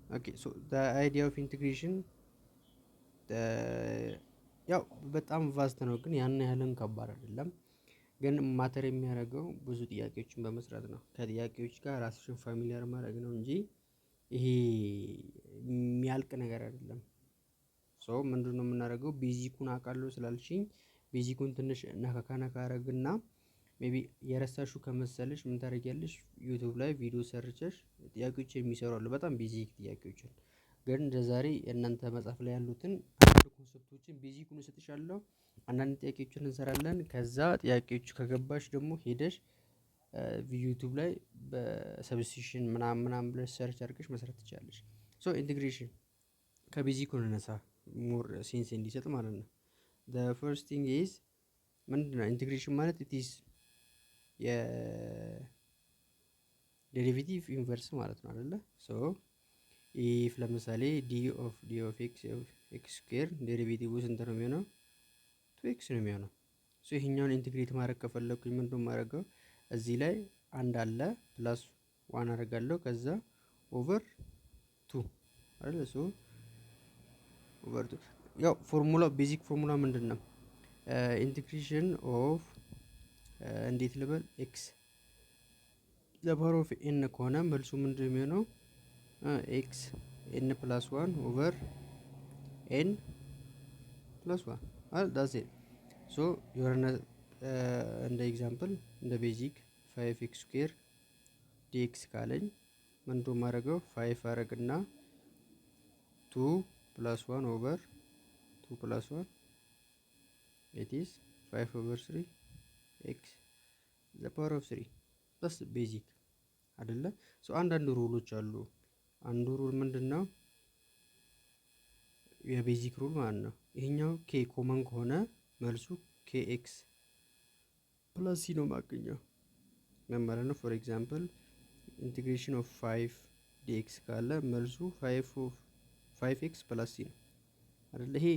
Okay, so the idea of integration ያው በጣም ቫስት ነው፣ ግን ያን ያህልን ከባድ አይደለም። ግን ማተር የሚያደርገው ብዙ ጥያቄዎችን በመስራት ነው። ከጥያቄዎች ጋር ራስሽን ፋሚሊያር ማድረግ ነው እንጂ ይሄ የሚያልቅ ነገር አይደለም። ሶ ምንድነው የምናደርገው? ቤዚኩን አውቃለሁ ስላልሽኝ ቤዚኩን ትንሽ ነካካ ነካ አረግና ሜቢ የረሳሹ ከመሰለሽ ምን ታደርጊያለሽ? ዩቲዩብ ላይ ቪዲዮ ሰርቸሽ ጥያቄዎች የሚሰሩ አሉ፣ በጣም ቤዚክ ጥያቄዎችን። ግን እንደዛሬ የእናንተ መጽሐፍ ላይ ያሉትን አንድ ኮንሰፕቶችን ቤዚኩን እሰጥሻለሁ። አንዳንድ ጥያቄዎችን እንሰራለን። ከዛ ጥያቄዎቹ ከገባሽ ደግሞ ሄደሽ ዩቲዩብ ላይ በሰብስቲሽን ምናምን ብለሽ ሰርች አድርገሽ መስራት ትችላለሽ። ሶ ኢንቴግሬሽን ከቤዚኩ እንነሳ፣ ሞር ሴንስ እንዲሰጥ ማለት ነው። the first thing is ምንድነው ኢንቴግሬሽን ማለት? it is የዴሪቬቲቭ ኢንቨርስ ማለት ነው አይደለ? ሶ ኢፍ ለምሳሌ ዲ ኦፍ ኤክስ ስኩዌር ዴሪቬቲቭ ስንት ነው የሚሆነው? ቱ ኤክስ ነው የሚሆነው። ሶ ይሄኛውን ኢንቴግሬት ማድረግ ከፈለኩኝ ምንድነው የማደርገው? እዚህ ላይ አንድ አለ ፕላስ ዋን አደርጋለሁ፣ ከዛ ኦቨር ቱ አይደለ? ሶ ኦቨር ቱ ያው ፎርሙላ ቤዚክ ፎርሙላ ምንድን ነው? ኢንቴግሬሽን ኦፍ እንዴት ልበል ኤክስ ዘ ፓወር ኦፍ ኤን ከሆነ መልሱ ምንድን ነው የሚሆነው? ኤክስ ኤን ፕላስ ዋን ኦቨር ኤን ፕላስ ዋን አይደል? ዳሴ ሶ የሆነ እንደ ኤግዛምፕል እንደ ቤዚክ 5 ኤክስ ስኩዌር ዲኤክስ ካለኝ ምንድነው የማደርገው? 5 አረግና 2 ፕላስ 1 ኦቨር 2 ፕላስ 1 it is 5 over 3 x the power of 3 በስ ቤዚክ አይደለ? ሶ አንዳንድ ሩሎች አሉ። አንዱ ሩል ምንድነው? የቤዚክ ሩል ማለት ነው። ይሄኛው ኬ ኮመን ከሆነ መልሱ ኬ ኤክስ ፕላስ ሲ ነው ማገኘው ማለት ነው። ፎር ኤግዛምፕል ኢንቴግሬሽን ኦፍ 5 ዲኤክስ ካለ መልሱ 5 ኤክስ ፕላስ ሲ ነው አይደለ? ይሄ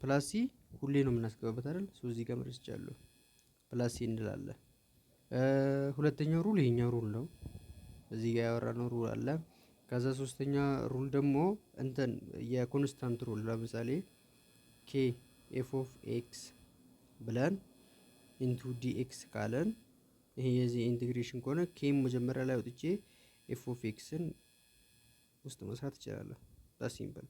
ፕላስ ሲ ሁሌ ነው የምናስገባበት አይደል? ሶ እዚህ ጋር መርጫለሁ ፕላስ ሲ እንላለን። ሁለተኛው ሩል ይሄኛው ሩል ነው፣ እዚህ ጋር ያወራነው ሩል አለ። ከዛ ሶስተኛ ሩል ደግሞ እንትን የኮንስታንት ሩል፣ ለምሳሌ ኬ ኤፍ ኦፍ ኤክስ ብለን ኢንቱ ዲኤክስ ካለን ይሄ የዚህ ኢንቴግሬሽን ከሆነ ኬም መጀመሪያ ላይ አውጥቼ ኤፍ ኦፍ ኤክስን ውስጥ መስራት እችላለሁ። ዳስ ሲምፕል።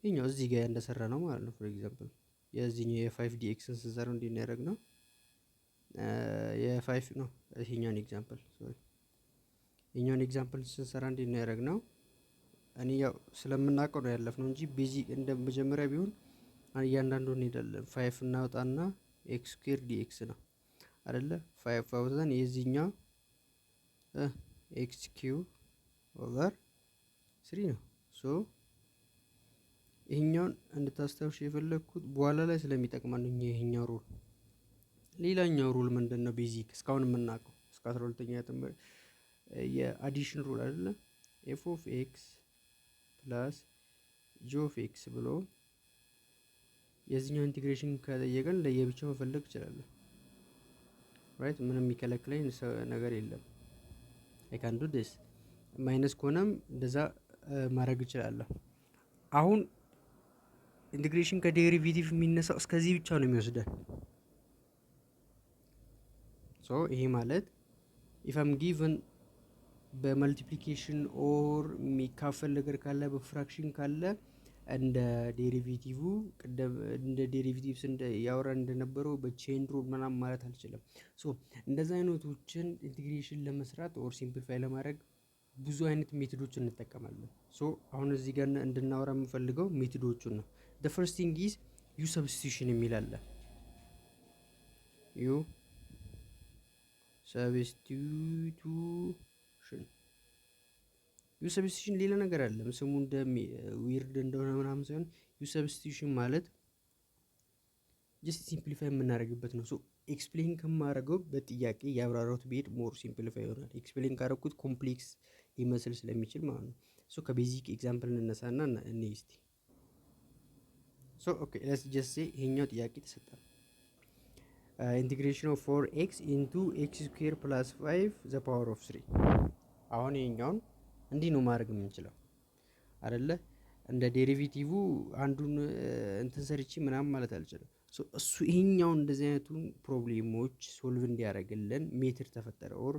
ይሄኛው እዚህ ጋር እንደሰራ ነው ማለት ነው። ፎር ኤግዛምፕል የዚህኛው የ5 ዲኤክስን ስንሰራው እንዴት ነው ያደረግነው? የ5 ነው ይሄኛውን ኤግዛምፕል ሶሪ ይሄኛውን ኤግዛምፕል ስንሰራ እንዴት ነው ያደረግነው? እኔ ያው ስለምናውቀው ነው ያለፍነው እንጂ ቤዚክ እንደ መጀመሪያ ቢሆን እያንዳንዱን እንሄዳለን። 5 እናወጣና ኤክስ ስኩዌር ዲኤክስ ነው አይደለ? 5 አውጥተን የዚህኛው ኤክስ ኪው ኦቨር 3 ነው። ሶ ይሄኛውን እንድታስታውሽ የፈለግኩት በኋላ ላይ ስለሚጠቅመን ነው ይሄኛው ሩል። ሌላኛው ሩል ምንድነው? ቤዚክ እስካሁን የምናውቀው እስከ 12ኛ ትምህርት የአዲሽን ሩል አይደለ? ኤፍ ኦፍ ኤክስ ፕላስ ጂ ኦፍ ኤክስ ብሎ የዚህኛው ኢንቴግሬሽን ከጠየቀን ለየብቻው መፈለግ እችላለሁ። ራይት? ምንም የሚከለክለኝ ነገር የለም። አይ ካን ዱ ዲስ። ማይነስ ከሆነም እንደዛ ማድረግ እችላለሁ። አሁን ኢንቴግሬሽን ከዴሪቬቲቭ የሚነሳው እስከዚህ ብቻ ነው የሚወስደን። ሶ ይሄ ማለት ኢፍ አም ጊቨን በመልቲፕሊኬሽን ኦር የሚካፈል ነገር ካለ በፍራክሽን ካለ እንደ ዴሪቬቲቭ ቅድም እንደ ዴሪቬቲቭስ እንደ ያወራን እንደነበረው በቼን ሩል ምናምን ማለት አልችልም። ሶ እንደዛ አይነቶችን ኢንቴግሬሽን ለመስራት ኦር ሲምፕሊፋይ ለማድረግ ብዙ አይነት ሜቶዶችን እንጠቀማለን። ሶ አሁን እዚህ ጋር እንድናወራ የምፈልገው ሜቶዶቹን ነው። the first thing is ዩ ሰብስቲቱሽን የሚል አለ። ዩ ሰብስቲቱሽን ሌላ ነገር አይደለም። ስሙ እንደ ዊርድ እንደሆነ ምናምን ሳይሆን ዩ ሰብስቲቱሽን ማለት ጀስት ሲምፕሊፋይ የምናደርግበት ነው። ሶ ኤክስፕሌን ከማደርገው በጥያቄ ያብራራሁት ብሄድ ሞር ሲምፕሊፋይ ይሆናል። ኤክስፕሌን ካደረኩት ኮምፕሌክስ ሊመስል ስለሚችል ማለት ነው። ሶ ከቤዚክ ኤግዛምፕል እንነሳና እኔ እስቲ ሶ ኦኬ ሌትስ ጀስት ሴ ይሄኛው ጥያቄ ተሰጠን። ኢንቴግሬሽን ኦፍ 4x ኢንቱ ኤክስ ስኩዌር ፕላስ 5 ዘ ፓወር ኦፍ 3። አሁን ይሄኛውን እንዲህ ነው ማድረግ የምንችለው አይደለ? እንደ ዴሪቬቲቭ አንዱን እንትን ሰርቼ ምናምን ማለት አልችልም። እሱ ይሄኛውን እንደዚህ አይነቱን ፕሮብሌሞች ሶልቭ እንዲያደርግልን ሜትድ ተፈጠረ። ኦር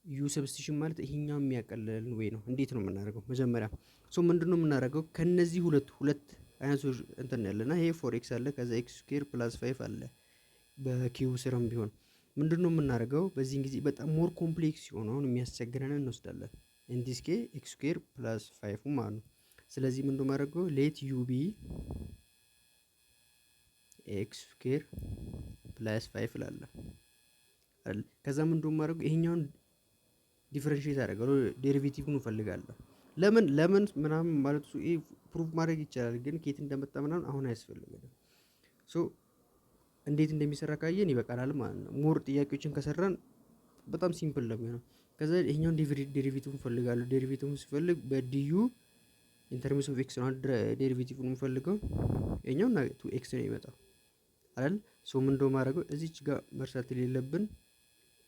ዩ ሰብስቲሽን ማለት ይሄኛው የሚያቀልልን ወይ ነው። እንዴት ነው የምናደርገው? መጀመሪያ ምንድነው የምናደርገው? ከነዚህ ሁለት አይነቶች እንትን ያለና ይሄ ፎር ኤክስ አለ፣ ከዛ ኤክስ ስኩዌር ፕላስ 5 አለ በኪው ስርም ቢሆን ምንድነው የምናደርገው? በዚህን ጊዜ በጣም ሞር ኮምፕሌክስ የሆነውን የሚያስቸግረንን እንወስዳለን። ኢንዲስኬ ኤክስ ስኩዌር ፕላስ 5 ማለት ነው። ስለዚህ ምንድነው የማደርገው? ሌት ዩ ቢ ኤክስ ስኩዌር ፕላስ 5 እላለሁ አይደል? ከዛ ምንድነው የማደርገው? ይሄኛውን ዲፈረንሺየት አደርጋለሁ፣ ዴሪቬቲቭን እፈልጋለሁ። ለምን ምናምን ማለት ይሄ ፕሩፍ ማድረግ ይቻላል፣ ግን ከየት እንደመጣ ምናምን አሁን አያስፈልግም። እንዴት እንደሚሰራ ካየን ይበቃናል ማለት ነው። ሞር ጥያቄዎችን ከሰራን በጣም ሲምፕል ነው የሚሆነው። ከዛ ይሄኛውን ዴሪቬቲቭን እፈልጋለሁ። ዴሪቬቲቭን ሲፈልግ በዲዩ ኢንተርምስ ኦፍ ኤክስ ነው ዴሪቬቲቭን የምፈልገው። ይሄኛው እና 2x ነው የሚመጣው አይደል? ምንድነው ማድረገው? እዚች ጋር መርሳት የሌለብን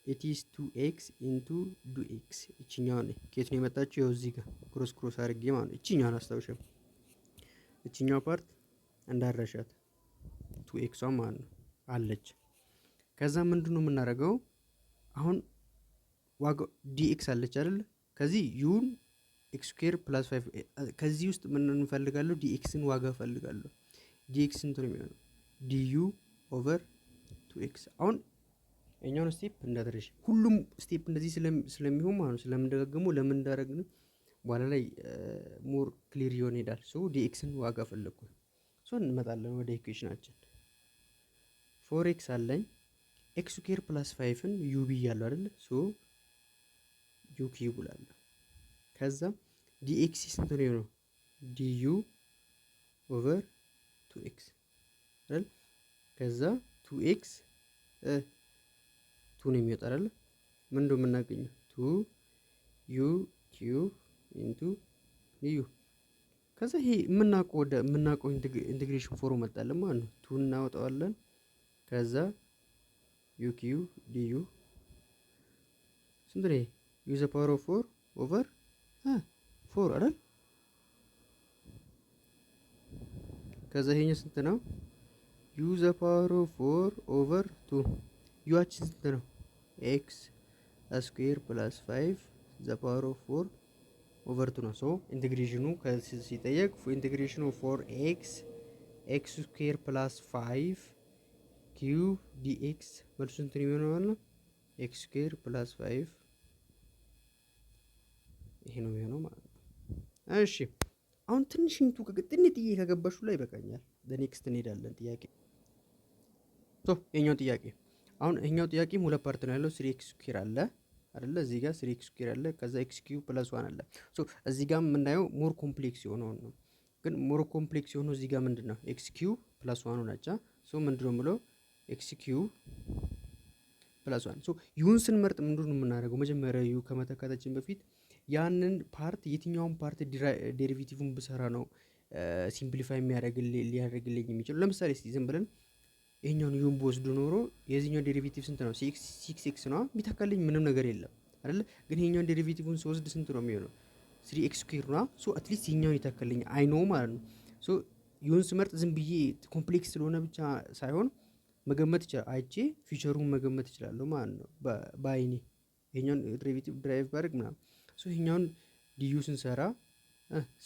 it is 2x into 2x እቺኛው ነው ከየት ነው የመጣችው? ያው እዚህ ጋር ክሮስ አድርጌ ማለት ነው። እቺኛውን አስታውሽም፣ እቺኛው ፓርት እንዳረሻት 2x ማለት ነው አለች። ከዛ ምንድነው የምናደርገው? አሁን ዋጋው dx አለች አይደል? ከዚህ ዩን ኤክስ ስኩዌር ፕላስ 5 ከዚህ ውስጥ ምን እንፈልጋለሁ? dxን ዋጋ ፈልጋለሁ። dx ስንት ነው የሚሆነው? du ኦቨር 2x። አሁን እኛውን ስቴፕ እንዳደረሽ ሁሉም ስቴፕ እንደዚህ ስለሚሆን ማለት ነው ስለምንደጋገመው ለምን እንዳደረግን በኋላ ላይ ሞር ክሊር ይሆን ይሄዳል። dxን ዋጋ ፈለግኩ። እንመጣለን ወደ ኢኩዌሽናችን። 4x አለኝ ኤክስ ስኩዌር ፕላስ 5ን ዩ ብያለሁ አይደል? ዩ ኪዩብ እላለሁ። ከዛ dx ስንት ነው የሚሆነው? du ኦቨር 2x አይደል? ከዛ 2x 2 ነው የሚወጣ አይደል? ምንድነው የምናገኘው? 2 u ኪዩብ ኢንቱ ዩ። ከዛ ይሄ የምናውቀው ኢንቴግሬሽን ፎርም መጣለን ማለት ነው። 2 እናወጣዋለን። ከዛ ዩ ኪዩብ ዲዩ ስንት ነው? ዩ ዘ ፓወር ኦፍ 4 ኦቨር 4 አይደል? ከዛ ይሄኛው ስንት ነው? ዩ ዘ ፓወር ኦፍ 4 ኦቨር 2 ዩአችን ስንት ነው? ኤክስ ስኩዌር ፕላስ 5 ዘ ፓወር ኦፍ 4 ኦቨር 2 ነው። ኢንቴግሬሽኑ ሲጠየቅ ኢንቴግሬሽኑ 4x ኤክስ ስኩዌር ፕላስ 5 ኪዩብ ዲኤክስ መልሱ እንትን የሚሆነው ማለት ነው ኤክስ ስኩዌር ፕላስ 5 ይሄ ነው የሚሆነው ማለት ነው። እሺ አሁን ትንሽ እንቱ ጥዬ ከገባሹ ላይ ይበቃኛል። በኔክስት እንሄዳለን። ጥያቄ የኛው ጥያቄ አሁን ይሄኛው ጥያቄም ሁለት ፓርት ነው ያለው። 3x ስኩዌር አለ አይደለ? እዚህ ጋር 3x ስኩዌር አለ፣ ከዛ x ኪዩብ ፕላስ 1 አለ። እዚህ ጋር የምናየው ሞር ኮምፕሌክስ የሆነው ነው። ግን ሞር ኮምፕሌክስ የሆነው እዚህ ጋር ምንድነው? x ኪዩብ ፕላስ 1 ሆናቻ ምንድነው የምለው ኤክስ ኪዩብ ፕላስ 1። ዩን ስንመርጥ ምንድነው የምናደርገው? መጀመሪያ ዩ ከመተካታችን በፊት ያንን ፓርት የትኛውን ፓርት ዴሪቬቲቭን ብሰራ ነው ሲምፕሊፋይ ሊያደርግልኝ የሚችለው? ለምሳሌ እስቲ ዝም ብለን ይሄኛውን ዩን በወስዱ ኖሮ የዚህኛው ዴሪቬቲቭ ስንት ነው? 6x ነው የሚተካልኝ ምንም ነገር የለም አይደለ? ግን ይሄኛውን ዴሪቬቲቭን ስወስድ ስንት ነው የሚሆነው? 3x ስኩዌር ነው። አትሊስት ይሄኛውን ይተካልኝ አይ ኖ ማለት ነው። ዩን ስመርጥ ዝም ብዬ ኮምፕሌክስ ስለሆነ ብቻ ሳይሆን መገመት ይችላል። አይቼ ፊቸሩን መገመት ይችላለሁ ማለት ነው በአይኔ ይሄኛውን ዴሪቬቲቭ ድራይቭ ባደርግ ምናምን። ይሄኛውን ዲዩ ስንሰራ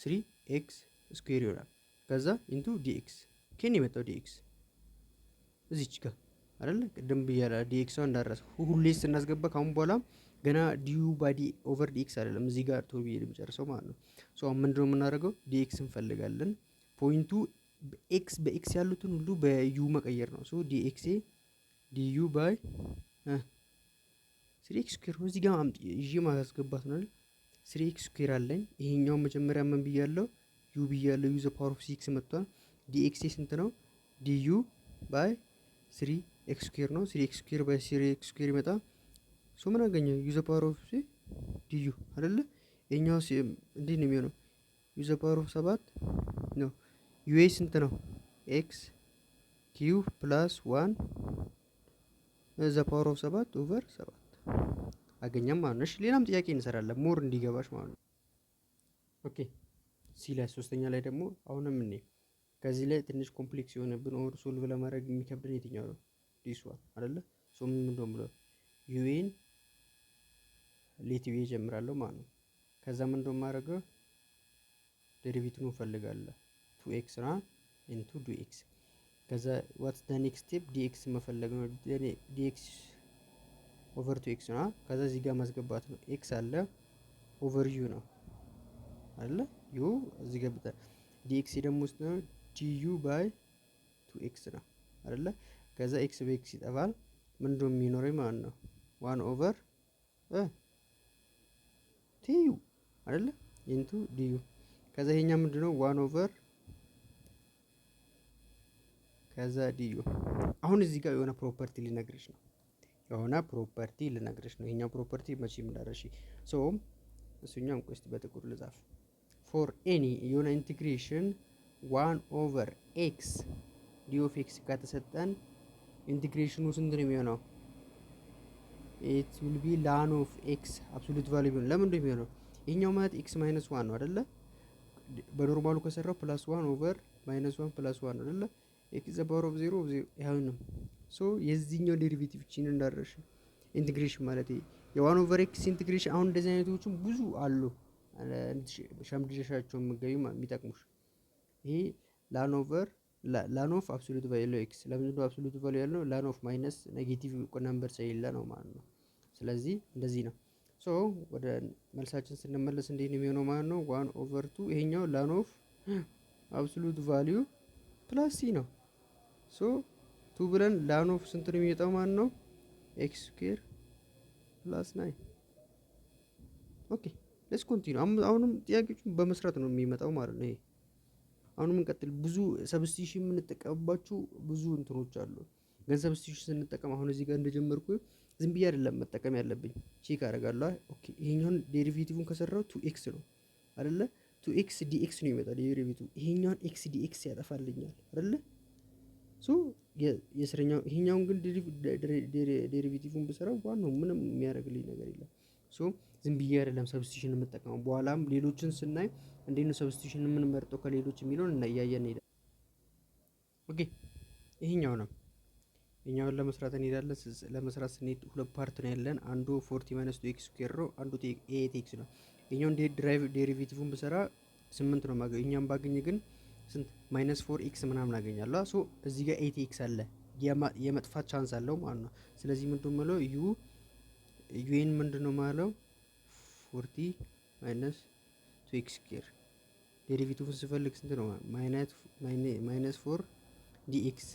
3x ስኩዌር ይሆናል። ከዛ ኢንቱ ዲኤክስ ኬን የመጣው ዲኤክስ እዚች ጋር አይደለ? ቅድም ብያለሁ ዲኤክሷን እንዳረሰ ሁሌ ስናስገባ ካሁን በኋላ ገና ዲዩ ባይ ዲ ኦቨር ዲኤክስ አይደለም እዚህ ጋር ቶሎ ብዬ ልጨርሰው ማለት ነው። አሁን ምንድነው የምናደርገው? ዲኤክስ እንፈልጋለን። ፖይንቱ ኤክስ በኤክስ ያሉትን ሁሉ በዩ መቀየር ነው። ዲኤክስ ዲዩ ባይ 3x ስኩዌር ነው። እዚህ ጋር ይዤ ማስገባት ነው። 3x ስኩዌር አለኝ። ይሄኛው መጀመሪያ ምን ብያለሁ? ዩ ብያለሁ። ዩ ዘ ፓወር ኦፍ 6 መጥቷል። ዲኤክስ ስንት ነው? ዲዩ ባይ 3x ስኩዌር ነው። 3x ስኩዌር ባይ 3x ስኩዌር ይመጣ ምን አገኘው? ዩ ዘ ፓወር ኦፍ ዲዩ አይደለ? ይሄኛው እንዴት ነው የሚሆነው? ዩ ዘ ፓወር ኦፍ 7 ነው። ዩኤ ስንት ነው? ኤክስ ኪዩብ ፕላስ 1 ዘ ፓወር ኦፍ 7 ኦቨር 7 አገኘም ማለት ነው። እሺ ሌላም ጥያቄ እንሰራለን ሞር እንዲገባሽ ማለት ነው። ኦኬ ሲ ላይ ሶስተኛ ላይ ደግሞ አሁንም እኔ ከዚህ ላይ ትንሽ ኮምፕሌክስ የሆነብን ኦር ሶልቭ ለማድረግ የሚከብድን የትኛው ነው? ዲስ ዋን አይደለ? ሶ ምን እንደውም ብለው ዩኤን ሌት ዩኤ ጀምራለሁ ማለት ነው። ከዛ ምን እንደውም ማድረገው ዴሪቬቲቭን ፈልጋለሁ 2x ና ኢንቱ ዲኤክስ። ከዛ ዋትስ ዘ ኔክስት ስቴፕ ዲኤክስ መፈለግ ነው። ዲኤክስ ኦቨር 2x ና ከዛ እዚህ ጋር ማስገባት ነው። ኤክስ አለ ኦቨር ዩ ነው አይደለ? ዩ እዚህ ጋር ብታ ዲኤክስ ደግሞ ውስጥ ነው ዲዩ ባይ 2x ነው አይደለ? ከዛ ኤክስ በኤክስ ይጠፋል። ምን እንደው የሚኖረኝ ማለት ነው 1 ኦቨር ቲዩ አይደለ? ኢንቱ ዲዩ። ከዛ ይሄኛ ምንድነው 1 ኦቨር ከዛ ዲዩ። አሁን እዚህ ጋር የሆነ ፕሮፐርቲ ልነግርሽ ነው። ይሄኛው ፕሮፐርቲ መቼም እንዳረሽ ሶ እሱኛም ቆስቲ በጥቁር ልጻፍ። ፎር ኤኒ የሆነ ኢንቲግሬሽን 1 ኦቨር ኤክስ ዲ ኦፍ ኤክስ ከተሰጠን ኢንቲግሬሽኑ ስንት ነው የሚሆነው? ኢት ዊል ቢ ላን ኦፍ ኤክስ አብሶሉት ቫልዩ ቢሆን ለምን እንደሆነ የሚሆነው ይሄኛው ማለት ኤክስ ማይነስ 1 ነው አይደለ? በኖርማሉ ከሰራው ፕላስ 1 ኦቨር ማይነስ 1 ፕላስ 1 ነው አይደለ? ኤክስ ዘ ፓወር ኦፍ 0 አይሆንም። ሶ የዚህኛው ዴሪቬቲቭ ቺን እንዳረሽ ኢንቲግሬሽን ማለት የ1 ኦቨር ኤክስ ኢንቲግሬሽን አሁን እንደዚህ አይነቶችም ብዙ አሉ። ሸምድደሻቸው የምትገቢ የሚጠቅሙሽ ይሄ ላን ኦቨር ላን ኦፍ አብሶሉት ቫልዩ ኤክስ። ለምንድን ነው አብሶሉት ቫልዩ ያልነው? ላን ኦፍ ማይነስ ኔጌቲቭ ነምበር ስለሌለ ነው ማለት ነው። ስለዚህ እንደዚህ ነው። ሶ ወደ መልሳችን ስንመለስ እንዴት ነው የሚሆነው ማለት ነው? 1 ኦቨር 2 ይሄኛው ላን ኦፍ አብሶሉት ቫልዩ ፕላስ ሲ ነው። ሶ 2 ብለን ላን ኦፍ ስንት ነው የሚመጣው ማለት ነው? ኤክስ ስኩዌር ፕላስ 9። ኦኬ ሌትስ ኮንቲኒው። አሁንም ጥያቄዎቹን በመስራት ነው የሚመጣው ማለት ነው። ይሄ አሁንም እንቀጥል። ብዙ ሰብስቲሽን የምንጠቀምባቸው ብዙ እንትኖች አሉ። ግን ሰብስቲሽን ስንጠቀም አሁን እዚህ ጋር እንደጀመርኩ ዝም ብዬ አይደለም መጠቀም ያለብኝ፣ ቼክ አደርጋለሁ። ኦኬ ይሄኛውን ዴሪቬቲቭን ከሰራው 2x ነው አይደለ? 2x dx ነው ይመጣል ዴሪቬቲቭ። ይሄኛውን x dx ያጠፋልኛል አይደለ? ሶ የስረኛው ይሄኛውን ግን ዴሪቬቲቭን ብሰራው ዋናው ምንም የሚያደርግልኝ ነገር የለም። ሶ ዝም ብዬ አይደለም ሰብስቲሽን የምጠቀመው። በኋላም ሌሎችን ስናይ እንዴት ነው ሰብስቲሽን የምንመርጠው ከሌሎች የሚለውን እናያየን እንሄዳለን። ኦኬ ይሄኛው ነው። ይሄኛውን ለመስራት እንሄዳለን። ለመስራት ስንሄድ ሁለት ፓርት ነው ያለን። አንዱ 40 ማይነስ 2x ስኩዌር ነው፣ አንዱ 8x ነው። ይሄኛውን ዴሪቬቲቭን ብሰራ 8 ነው ማገኘው። ይሄኛውን ባገኝ ግን ስንት ማይነስ 4x ምናምን አገኛለሁ። ሶ እዚህ ጋር 8x አለ የመጥፋት ቻንስ አለው ማለት ነው። ስለዚህ ምንድነው ማለት ዩኤን ምንድነው ማለት 40 ማይነስ 2x ስኩዌር ዴሪቬቲቭን ስፈልግ ስንት ነው? ማይነስ 4 ዲኤክስ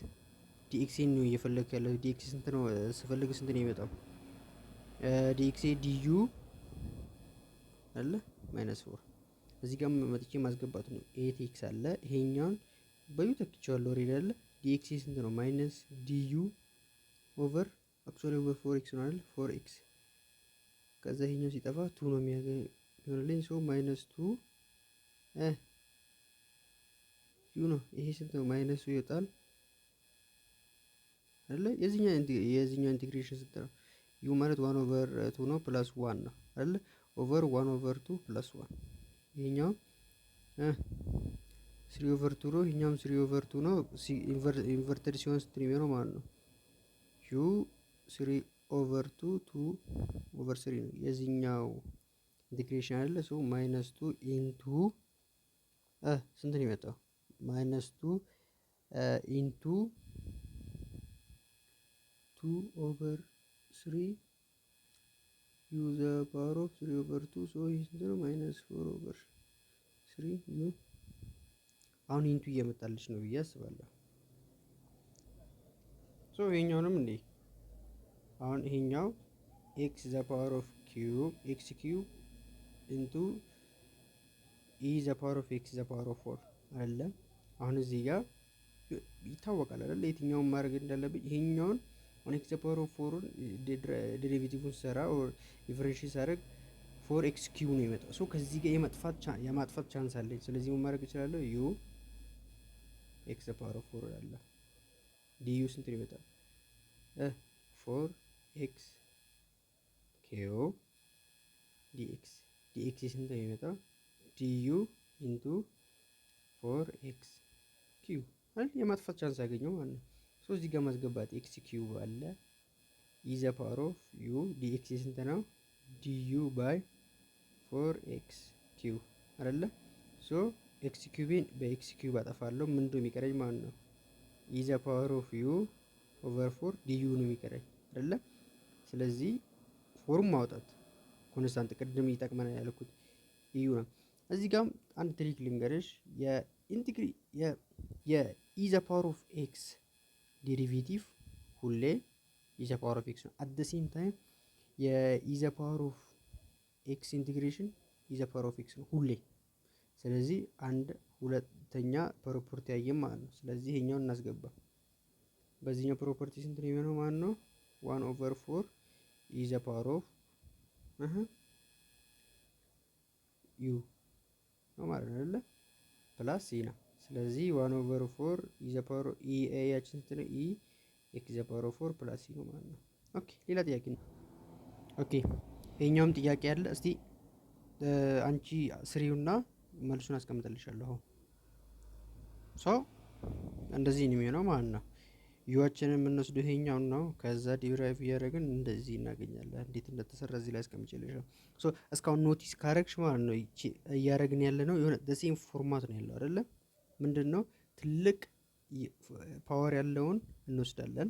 ዲኤክስን ነው እየፈለግኩ ያለው። ዲኤክስ ስንት ነው ስፈልግ ስንት ነው የሚመጣው? ዲኤክስ ዲዩ አለ ማይነስ 4 እዚህ ጋር መጥቼ ማስገባት ነው። ኤት ኤክስ አለ ይሄኛውን በዩ ተክቼዋለሁ ኦሬዲ አለ። ዲኤክስ ስንት ነው? ማይነስ ዲዩ ኦቨር አክቹዋሊ ኦቨር 4x ነው አይደል? 4x ከዛ ይሄኛው ሲጠፋ 2 ነው የሚሆንልኝ። ሶ ማይነስ 2 ዩ ነው። ይሄ ስንት ነው? ማይነስ ዩ ይወጣል አይደለ? የዚህኛው ኢንቲግሬሽን ስንት ነው? ዩ ማለት 1 ኦቨር 2 ነው ፕላስ 1 ነው አይደለ? ኦቨር 1 ኦቨር 2 ፕላስ 1 ይሄኛው 3 ኦቨር 2 ነው። ይሄኛውም 3 ኦቨር 2 ነው። ኢንቨርተድ ሲሆን ስንት ነው የሚሆነው ማለት ነው? ዩ 3 ኦቨር 2 2 ኦቨር 3 ነው የዚህኛው ኢንቲግሬሽን አይደለ? ሶ ማይነስ 2 ኢንቱ ስንት ነው የመጣው? ማይነስ 2 ኢንቱ 2 ኦቨር 3 ዩ ዘ ፓወር ኦፍ 3 ኦቨር 2 ሶ ይሄ ስንት ነው? ማይነስ 4 ኦቨር 3 ዩ። አሁን ኢንቱ እየመጣልሽ ነው ብዬ አስባለሁ። ሶ ይሄኛውንም እንዴ አሁን ይሄኛው ኤክስ ዘ ፓወር ኦፍ ኪዩብ ኤክስ ኪዩብ ኢንቱ ኢ ዘ ፓወር ኦፍ ኤክስ ዘ ፓወር ኦፍ 4 አለ። አሁን እዚህ ጋር ይታወቃል አይደል የትኛውን ማድረግ እንዳለብኝ። ይሄኛውን አሁን ኤክስ ዘ ፓወር ኦፍ 4ን ዴሪቬቲቭን ሰራ ኦር ዲፈረንሺየት ሳደርግ 4x ኪዩብ ነው የመጣው። ሶ ከዚህ ጋር የማጥፋት ቻንስ አለኝ። ስለዚህ ምን ማድረግ እችላለሁ? ዩ ኤክስ ዘ ፓወር ኦፍ 4 አለ ዲዩ ስንት ነው ይመጣል? 4x ኪዩብ ዲኤክስ ስንት ነው የሚመጣው? ዲዩ ኢንቱ 4x ኪዩብ አይደል? የማጥፋት ቻንስ ያገኘው ማለት ነው። ሶ እዚህ ጋር ማስገባት ኤክስ ኪዩብ አለ ኢዘ ፓወር ኦፍ ዩ ዲኤክስ ስንት ነው? ዲዩ ባይ 4x ኪዩብ አይደለ? ሶ ኤክስ ኪዩብን በኤክስ ኪዩብ አጠፋለሁ። ምንድነው የሚቀረኝ ማለት ነው? ኢዘ ፓወር ኦፍ ዩ ኦቨር 4 ዲዩ ነው የሚቀረኝ አይደለ? ስለዚህ ፎርም ማውጣት ኮንስታንት ቅድም ይጠቅመናል ያልኩት እዩ ነው። እዚህ ጋር አንድ ትሪክ ልንገርሽ። የኢዘ ፓወር ኦፍ ኤክስ ዴሪቬቲቭ ሁሌ ኢዘ ፓወር ኦፍ ኤክስ ነው። አት ደ ሴም ታይም የኢዘ ፓወር ኦፍ ኤክስ ኢንቴግሬሽን ኢዘ ፓወር ኦፍ ኤክስ ነው ሁሌ። ስለዚህ አንድ ሁለተኛ ፕሮፐርቲ ያየም ማለት ነው። ስለዚህ ይሄኛውን እናስገባ። በዚህኛው ፕሮፐርቲ ስንት ነው የሚሆነው ማለት ነው? 1/4 ኢዘ ፓወር ኦፍ ዩ ነው ማለት ነው አይደለ? ፕላስ ሲ ነው። ስለዚህ 1/4 ኢዘ ፓወር ኢ ያችን ስንት ነው? ኢ ኤክስ ኢዘ ፓወር ኦፍ 4 ፕላስ ሲ ነው ማለት ነው። ኦኬ ሌላ ጥያቄ ነው። ኦኬ ይሄኛውም ጥያቄ አለ። እስቲ አንቺ ስሪውና መልሱን አስቀምጥልሻለሁ። ሶ እንደዚህ ነው የሚሆነው ማለት ነው። ዩአችንን የምንወስደው ይሄኛውን ነው። ከዛ ዲራይቭ እያደረግን እንደዚህ እናገኛለን። እንዴት እንደተሰራ እዚህ ላይ አስቀምጬልሻለሁ። ሶ እስካሁን ኖቲስ ካረግሽ ማለት ነው እያደረግን ያለ ነው የሆነ ደሴም ፎርማት ነው ያለው አይደለ? ምንድን ነው ትልቅ ፓወር ያለውን እንወስዳለን።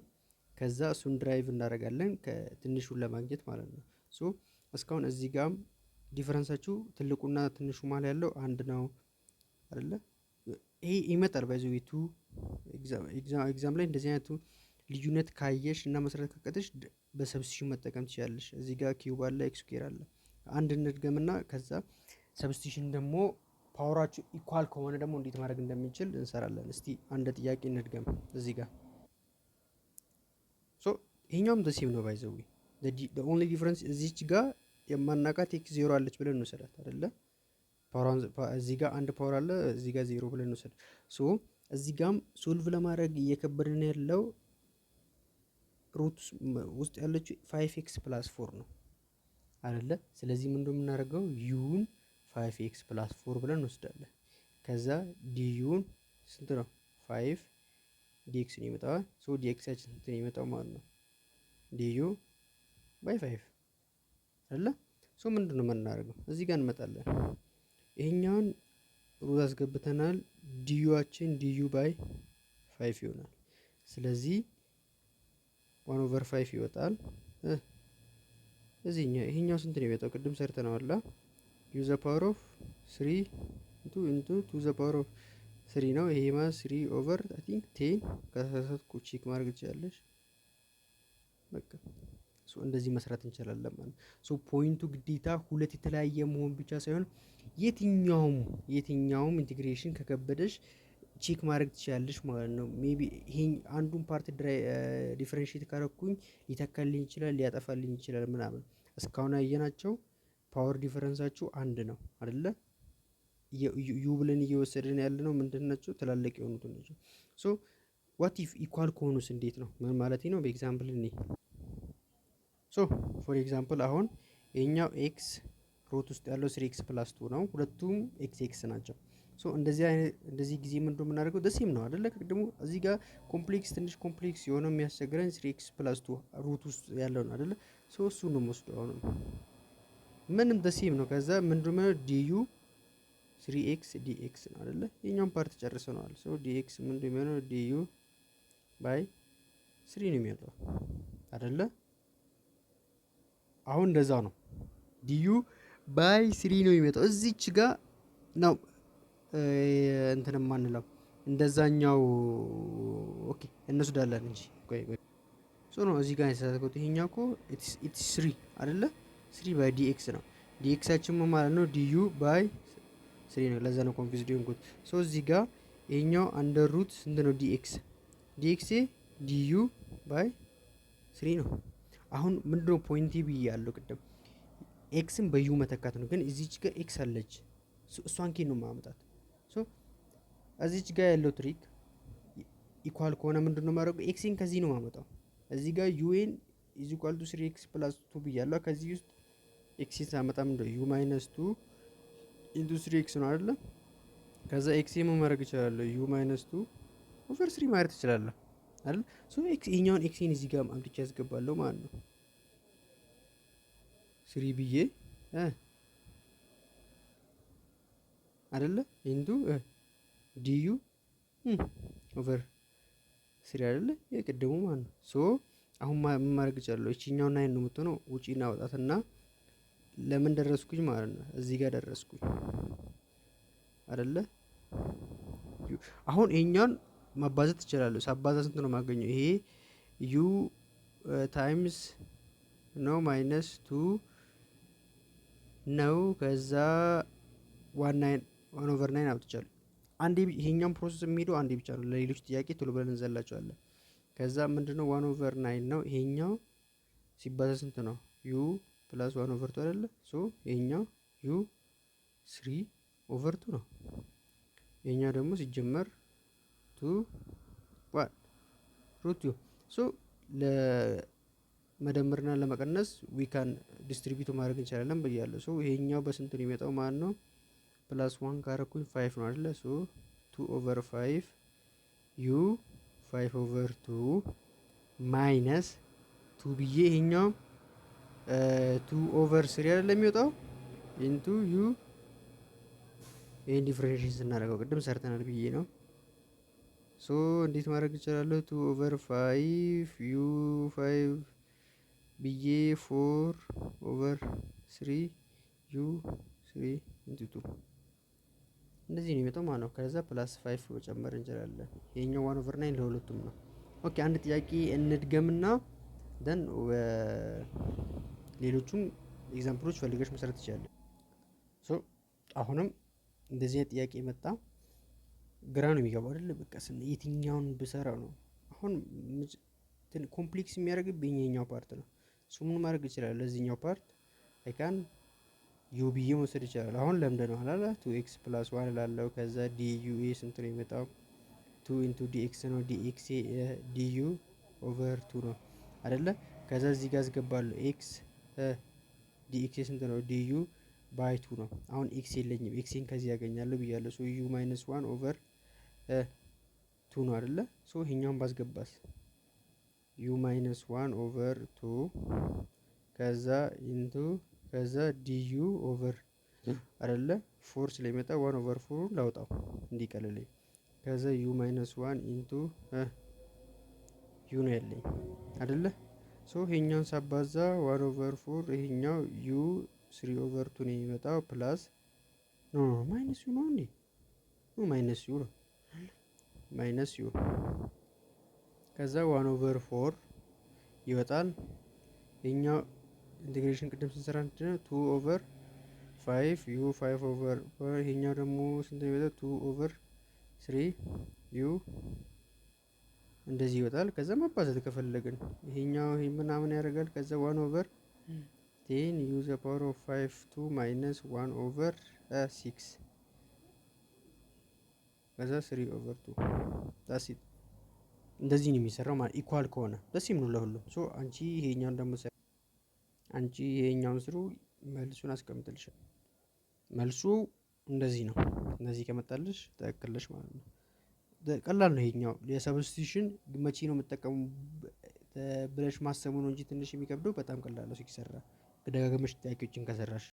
ከዛ እሱን ድራይቭ እናደርጋለን ከትንሹን ለማግኘት ማለት ነው። ሶ እስካሁን እዚህ ጋም ዲፈረንሳችሁ ትልቁና ትንሹ ማለት ያለው አንድ ነው አይደለ? ይሄ ይመጣል ባይዘው ቱ ኤግዛም ላይ እንደዚህ አይነቱ ልዩነት ካየሽ እና መሰረት ከቀጥሽ በሰብስቲሽን መጠቀም ትችላለሽ። እዚህ ጋር ኪዩብ አለ ኤክስ ስኩዌር አለ። አንድ እንድገምና ከዛ ሰብስቲሽን ደግሞ ፓወራችሁ ኢኳል ከሆነ ደግሞ እንዴት ማድረግ እንደምንችል እንሰራለን። እስቲ አንድ ጥያቄ እንድገም እዚህ ጋር። ሶ ይሄኛውም ደሴም ነው ባይዘው the only difference እዚች ጋር የማናቃት ኤክስ ዜሮ አለች ብለን እንወሰዳት አይደለ? ፓወራን እዚህ ጋር አንድ ፓወር አለ እዚህ ጋር ዜሮ ብለን እንወሰድ። ሶ እዚህ ጋም ሶልቭ ለማድረግ እየከበደን ያለው ሩት ውስጥ ያለችው 5x + 4 ነው አይደለ? ስለዚህ ምን እንደምናደርገው ዩን 5x + 4 ብለን እንወስዳለን። ከዛ ዲዩን ስንት ነው? 5 ዲኤክስ ነው ይመጣው። ሶ ዲኤክስ ያችን ስንት ነው ይመጣው ማለት ነው? ዲዩ ባይ 5 አይደለ? ሶ ምንድነው የምናደርገው? እዚህ ጋር እንመጣለን። ይሄኛውን ሩት አስገብተናል። ዲዩአችን ዲዩ ባይ 5 ይሆናል። ስለዚህ 1/5 ይወጣል። ይሄኛው ስንት ነው የሚወጣው? ቅድም ሰርተናል። ዩ ዘ ፓወር ኦፍ 3 ኢንቱ 2 ዘ ፓወር ኦፍ 3 ነው። ይሄ ማለት 3 ኦቨር አይ ቲንክ 10 ከተሳሳትኩ ቼክ ማድረግ ትችላለሽ። በቃ እንደዚህ መስራት እንችላለን ማለት ሶ ፖይንቱ ግዴታ ሁለት የተለያየ መሆን ብቻ ሳይሆን የትኛውም ኢንቴግሬሽን ከከበደሽ ቼክ ማድረግ ትችላለሽ ማለት ነው። ሜቢ ይሄ አንዱን ፓርት ዲፈረንሺየት ካረኩኝ ሊተካልኝ ይችላል፣ ሊያጠፋልኝ ይችላል ምናምን። እስካሁን ያየናቸው ፓወር ዲፈረንሳችሁ አንድ ነው አይደለ? ዩ ብለን እየወሰድን ያለ ነው ምንድናቸው? ትላልቅ የሆኑት ናቸው። ሶ ዋት ኢፍ ኢኳል ከሆኑስ እንዴት ነው? ምን ማለት ነው? በኤግዛምፕል እኔ ሶ ፎር ኤግዛምፕል አሁን የኛው ኤክስ ሩት ውስጥ ያለው 3x + 2 ነው። ሁለቱም ኤክስ ናቸው። ሶ እንደዚህ ጊዜ ምን እንደምናደርገው ደሴም ነው አይደለ? ከቅድሙ እዚህ ጋር ትንሽ ኮምፕሌክስ የሆነው የሚያስቸግረን 3x + 2 ሩት ውስጥ ያለው ነው አይደለ? ሶ እሱ ነው የምወስደው። አሁን ምንም ደሴም ነው። ከዛ ምንድነው ዲዩ 3x dx ነው አይደለ? የኛውን ፓርት ጨርሰናል። ሶ dx ምንድነው ዲዩ ባይ 3 ነው የሚወጣው አይደለ? አሁን እንደዛ ነው ዲዩ ባይ 3 ነው የሚመጣው። እዚች ጋር ነው እንትን ማንለው እንደዛኛው ኦኬ እንወስዳለን እንጂ ቆይ ሶ ነው እዚህ ጋር የተሳተፈው። ይሄኛው እኮ ኢትስ 3 አይደለ? 3 ባይ ዲኤክስ ነው። ዲኤክሳችን ማለት ነው ዲዩ ባይ 3 ነው። ለዛ ነው ኮንፊውዝድ የሆንኩት። ሶ እዚህ ጋር ይሄኛው አንደር ሩት ስንት ነው? ዲኤክስ ዲዩ ባይ 3 ነው። አሁን ምንድነው ፖይንት ብዬ ያለው ቅድም ኤክስን በዩ መተካት ነው። ግን እዚች ጋር ኤክስ አለች። እሷን ኬን ነው ማምጣት። ሶ እዚች ጋር ያለው ትሪክ ኢኳል ከሆነ ምንድነው ማድረግ? ኤክስን ከዚህ ነው ማመጣው። እዚህ ጋር ዩኤን ኢዝ ኢኳል ቱ 3x + 2 ብያለሁ። ከዚህ ውስጥ ኤክስን ሳመጣ ምንድነው ዩ - 2 ኢንቱ 3x ነው አይደለ? ከዛ ኤክስ ምን ማድረግ እችላለሁ? ዩ ማይነስ 2 ኦቨር 3 ማለት እችላለሁ አይደል? ሶ ኤክስ ይሄኛውን ኤክስን እዚህ ጋር አምጥቼ ያስገባለሁ ማለት ነው። 3 ብዬ አይደለ? ኢንቱ ዲዩ ኦቨር 3 አይደለ? የቅድሙ ማለት ነው። ሶ አሁን ምን ማድረግ እችላለሁ? እቺኛው ናይን ነው የምትሆነው። ውጪ እናወጣትና ለምን ደረስኩኝ ማለት ነው? እዚህ ጋር ደረስኩኝ አይደለ? አሁን ይሄኛውን ማባዛት እችላለሁ። ሳባዛ ስንት ነው የማገኘው? ይሄ ዩ ታይምስ ነው ማይነስ 2 ነው። ከዛ 1 ኦቨር 9 አውጥቻለሁ። አንዴ ይሄኛውን ፕሮሰስ የሚሄደው አንዴ ብቻ ነው። ለሌሎች ጥያቄ ቶሎ ብለን እንዘላቸዋለን። ከዛ ምንድነው 1 ኦቨር 9 ነው። ይሄኛው ሲባዛ ስንት ነው? ዩ ፕላስ 1 ኦቨር 2 አይደለ? ሶ ይሄኛው ዩ 3 ኦቨር 2 ነው። ይሄኛው ደግሞ ሲጀመር 2 1 ሩት ዩ። ሶ ለመደመርና ለመቀነስ ዊካን ዲስትሪቢዩት ማድረግ እንችላለን ብያለሁ። ሶ ይሄኛው በስንት ነው የሚመጣው ማለት ነው? ፕላስ 1 ካረኩኝ 5 ነው አይደለ? ሶ 2 ኦቨር 5 ዩ 5 ኦቨር 2 ማይነስ 2 ብዬ ይሄኛው 2 ኦቨር 3 አይደለ የሚወጣው ኢንቱ ዩ። ይሄን ዲፍረንሽን ስናደርገው ቅድም ሰርተናል ብዬ ነው። ሶ እንዴት ማድረግ እችላለሁ? 2 ኦቨር 5 ዩ 5 ብዬ 4 ኦቨር 3 ዩ 3 ኢንቱ 2 እንደዚህ ነው የሚመጣው ማለት ነው። ከዛ ፕላስ 5 መጨመር እንችላለን። ይሄኛው 1 ኦቨር 9 ለሁለቱም ነው። ኦኬ አንድ ጥያቄ እንድገምና ደን ሌሎቹም ኤግዛምፕሎች ፈልገሽ መስራት ትችላለሽ። ሶ አሁንም እንደዚህ አይነት ጥያቄ መጣ፣ ግራ ነው የሚገባው አይደለ? በቃ የትኛውን ብሰራው ነው አሁን ኮምፕሌክስ የሚያደርግብኝ የኛው ፓርት ነው። እሱ ምን ማድረግ ይችላል? ለዚህኛው ፓርት አይካን ዩ ብዬ መውሰድ ይችላል። አሁን ለምንድን ነው አላለ 2x ፕላስ 1 ላለው ከዛ ዲዩ ስንት ነው የሚመጣው? 2 ኢንቱ ዲኤክስ ነው። ዲኤክስ ዲዩ ኦቨር 2 ነው አይደለ? ከዛ እዚህ ጋር አስገባለሁ ኤክስ ዲኤክስ ስንት ነው? ዲዩ ባይ 2 ነው። አሁን ኤክስ የለኝም፣ ኤክስን ከዚህ ያገኛለሁ ብያለሁ። ሶ ዩ ማይነስ 1 ኦቨር 2 ነው አይደለ? ሶ ይሄኛውን ባስገባስ ዩ ማይነስ 1 ኦቨር 2 ከዛ ኢንቱ ከዛ ዲዩ ኦቨር አይደለ 4 ስለሚመጣ 1 ኦቨር 4 ላውጣው እንዲቀልልኝ። ከዛ ዩ ማይነስ 1 ኢንቱ ዩ ነው ያለኝ አይደለ? ሶ ይሄኛውን ሳባዛ 1 ኦቨር 4 ይሄኛው ዩ 3 ኦቨር 2 ነው የሚመጣው ፕላስ ኖ ማይነስ ዩ ነው እንዴ? ኖ ማይነስ ዩ ነው ማይነስ ዩ። ከዛ 1 ኦቨር 4 ይወጣል። ይሄኛው ኢንቴግሬሽን ቅድም ስንሰራ 2 ኦቨር 5 ዩ 5 ኦቨር ይሄኛው ደግሞ ስንት ነው የሚመጣው? 2 ኦቨር 3 ዩ እንደዚህ ይወጣል። ከዛ ማባዛት ከፈለግን ይሄኛው ይሄ ምናምን ያደርጋል። ከዛ 1 ኦቨር 10 ዩ ዘ ፓወር ኦፍ 5 2 ማይነስ 1 ኦቨር 6 ከዛ 3 ኦቨር 2 ዳስ ኢት። እንደዚህ ነው የሚሰራው ማለት ኢኳል ከሆነ ደስ ይምኑ ለሁሉም። ሶ አንቺ ይሄኛውን ደግሞ አንቺ ይሄኛውን ስሩ፣ መልሱን አስቀምጥልሻል። መልሱ እንደዚህ ነው። እንደዚህ ከመጣልሽ ተከለሽ ማለት ነው። ቀላል ነው ይሄኛው። የሰብስቲቱሽን መቼ ነው የምጠቀሙ ብለሽ ማሰቡ ነው እንጂ ትንሽ የሚከብደው በጣም ቀላል ነው ሲሰራ፣ ደጋግመሽ ጥያቄዎችን ከሰራሽ